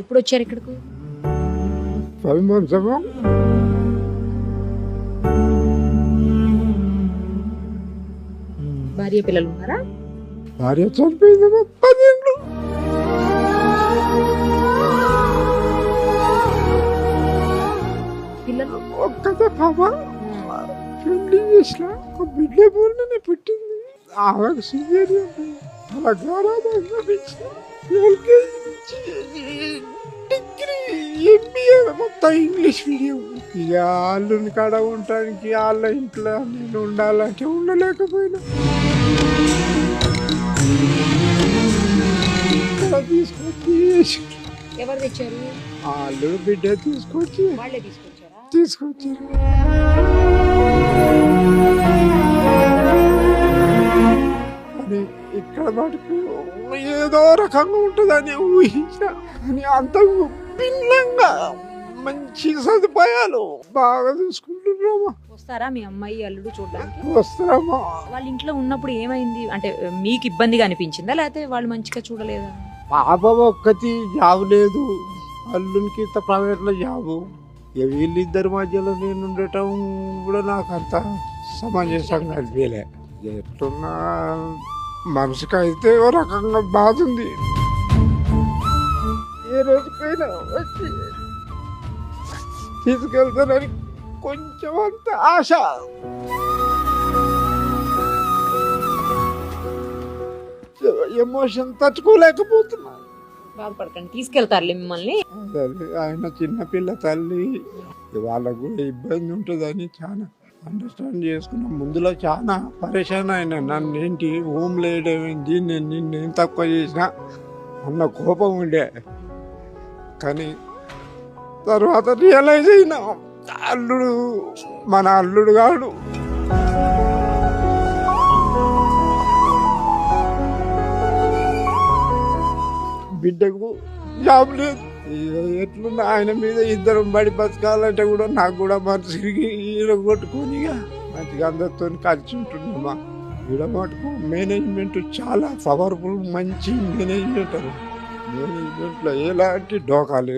ఎప్పుడొచ్చారు ఇక్కడకు? 5 months ago. భార్య పిల్లలు ఉన్నారా? భార్య చనిపోయింది 10 ఏళ్ళు. పిల్లలు? ఒక్కతే పాప. పెళ్లి చేసిన ఒక బిడ్డ పూర్ణనే పుట్టింది. ఆమెకు సిజేరియన్ అలా గారాబంగా పెంచిన. ఎల్కేజీ నుంచి డిగ్రీ ఎంబీఏ మొత్తం ఇంగ్లీష్ మీడియం. ఇక వాళ్ళని కాడ ఉండటానికి వాళ్ళ ఇంట్లో నేను ఉండాలంటే ఉండలేకపోయినా ఇక్కడ తీసుకొచ్చి ఎవరు తెచ్చారు? వాళ్ళు బిడ్డ తీసుకొచ్చి వాళ్ళే తీసుకొచ్చారా? తీసుకొచ్చారు. అని ఇక్కడ మటుకు ఏదో రకంగా ఉంటుందని ఊహించిన, కానీ అంత భిన్నంగా మంచి సదుపాయాలు బాగా చూసుకుంటున్నామా. వస్తారా మీ అమ్మాయి అల్లుడు చూడడానికి? వస్తున్నామా. వాళ్ళ ఇంట్లో ఉన్నప్పుడు ఏమైంది అంటే మీకు ఇబ్బందిగా అనిపించిందా లేకపోతే వాళ్ళు మంచిగా చూడలేదా? పాప ఒక్కటి జాబ్ లేదు, అల్లునికి ఇంత ప్రైవేట్లో జాబు. ఇక వీళ్ళిద్దరి మధ్యలో నేను ఉండటం కూడా నాకు అంత సమంజసంగా అనిపించలే. ఎట్లున్నా మనసుకి అయితే ఓ రకంగా బాధ ఉంది. ఏ రోజుకైనా వచ్చి తీసుకెళ్తానని కొంచెం అంత ఆశ. ఎమోషన్ తట్టుకోలేకపోతున్నా. బాధపడకండి, తీసుకెళ్తారులే మిమ్మల్ని. అదే ఆయన చిన్నపిల్ల తల్లి, వాళ్ళకు కూడా ఇబ్బంది ఉంటుందని చాలా అండర్స్టాండ్ చేసుకున్నాం. ముందులో చాలా పరేషాన్ అయినా, నన్ను ఏంటి హోమ్ లేడేమైంది, నేను నిన్నేం తక్కువ చేసినా అన్న కోపం ఉండే. కానీ తర్వాత రియలైజ్ అయినా అల్లుడు మన అల్లుడు కాడు. బిడ్డకు జాబ్ లేదు. ఎట్లున్నా ఆయన మీద ఇద్దరం బడి బతకాలంటే కూడా నాకు కూడా మనసుకి కొట్టుకొని మంచిగా అందరితో కలిసి ఉంటున్నామా. ఈడ మటుకు మేనేజ్మెంట్ చాలా పవర్ఫుల్, మంచి మేనేజ్మెంట్. మేనేజ్మెంట్లో ఎలాంటి డోకా లేదు.